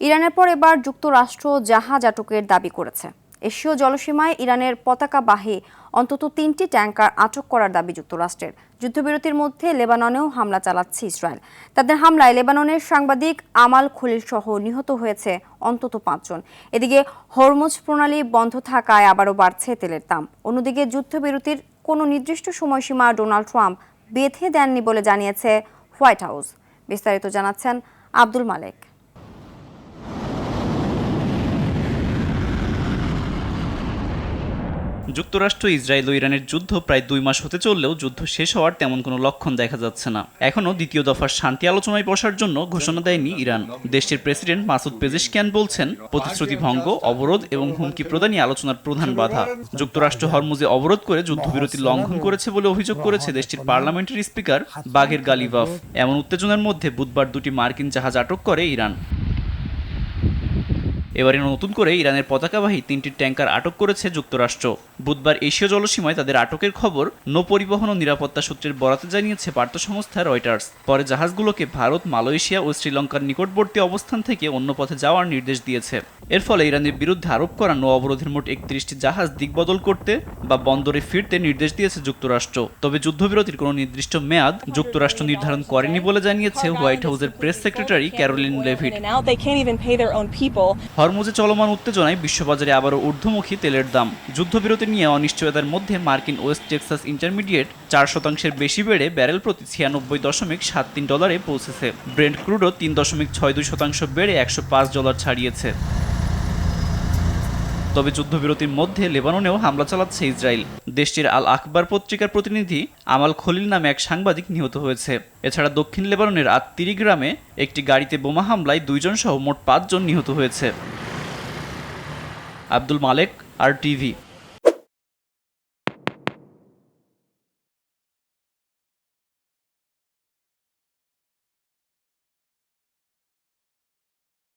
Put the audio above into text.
ইরানের পর এবার যুক্তরাষ্ট্র জাহাজ আটকের দাবি করেছে। এশীয় জলসীমায় ইরানের পতাকাবাহী অন্তত 3টি ট্যাঙ্কার আটক করার দাবি যুক্তরাষ্ট্রের। যুদ্ধবিরতির মধ্যে লেবাননেও হামলা চালাচ্ছে ইসরায়েল। তাদের হামলায় লেবাননের সাংবাদিক আমাল খলিল সহ নিহত হয়েছে অন্তত 5 জন। এদিকে হরমুজ প্রণালী বন্ধ থাকায় আবারও বাড়ছে তেলের দাম। অন্যদিকে যুদ্ধবিরতির কোনো নির্দিষ্ট সময়সীমা ডোনাল্ড ট্রাম্প বেঁধে দেননি বলে জানিয়েছে হোয়াইট হাউস। বিস্তারিত জানাচ্ছেন আব্দুল মালেক। যুক্তরাষ্ট্র, ইসরায়েল ও ইরানের যুদ্ধ প্রায় 2 মাস হতে চললেও যুদ্ধ শেষ হওয়ার তেমন কোনো লক্ষণ দেখা যাচ্ছে না। এখনও দ্বিতীয় দফার শান্তি আলোচনায় বসার জন্য ঘোষণা দেয়নি ইরান। দেশটির প্রেসিডেন্ট মাসুদ পেজেশকিয়ান বলছেন, প্রতিশ্রুতি ভঙ্গ, অবরোধ এবং হুমকি প্রদানই আলোচনার প্রধান বাধা। যুক্তরাষ্ট্র হরমুজে অবরোধ করে যুদ্ধবিরতি লঙ্ঘন করেছে বলে অভিযোগ করেছে দেশটির পার্লামেন্টের স্পিকার বাগের গালিবাফ। এমন উত্তেজনার মধ্যে বুধবার 2টি মার্কিন জাহাজ আটক করে ইরান। এবারে নতুন করে ইরানের পতাকাবাহী 3টি ট্যাঙ্কার আটক করেছে যুক্তরাষ্ট্র। বুধবার এশীয় জলসীমায় তাদের আটকের খবর নৌপরিবহন ও নিরাপত্তা সূত্রের বরাতে জানিয়েছে বার্তা সংস্থা রয়টার্স। পরে জাহাজগুলোকে ভারত, মালয়েশিয়া ও শ্রীলঙ্কার নিকটবর্তী অবস্থান থেকে অন্য পথে যাওয়ার নির্দেশ দিয়েছে। এর ফলে ইরানের বিরুদ্ধে আরোপ করা নৌ অবরোধের মোট 31টি জাহাজ দিকবদল করতে বা বন্দরে ফিরতে নির্দেশ দিয়েছে যুক্তরাষ্ট্র। তবে যুদ্ধবিরতির কোনো নির্দিষ্ট মেয়াদ যুক্তরাষ্ট্র নির্ধারণ করেনি বলে জানিয়েছে হোয়াইট হাউসের প্রেস সেক্রেটারি ক্যারোলিন লেভিট। হরমুজে চলমান উত্তেজনায় বিশ্ববাজারে আবারও ঊর্ধ্বমুখী তেলের দাম। যুদ্ধবিরতি নিয়ে অনিশ্চয়তার মধ্যে মার্কিন ওয়েস্ট টেক্সাস ইন্টারমিডিয়েট 4% বেশি বেড়ে ব্যারেল প্রতি $96.73 পৌঁছেছে। ব্রেন্ট ক্রুডও 3.62% বেড়ে $105 ছাড়িয়েছে। তবে যুদ্ধবিরতির মধ্যে লেবাননেও হামলা চালাচ্ছে ইসরায়েল। দেশটির আল আখবার পত্রিকার প্রতিনিধি আমাল খলিল নামে এক সাংবাদিক নিহত হয়েছে। এছাড়া দক্ষিণ লেবাননের আত্তিরি গ্রামে একটি গাড়িতে বোমা হামলায় 2 জন সহ মোট 5 জন নিহত হয়েছে। আব্দুল মালেক, RTV।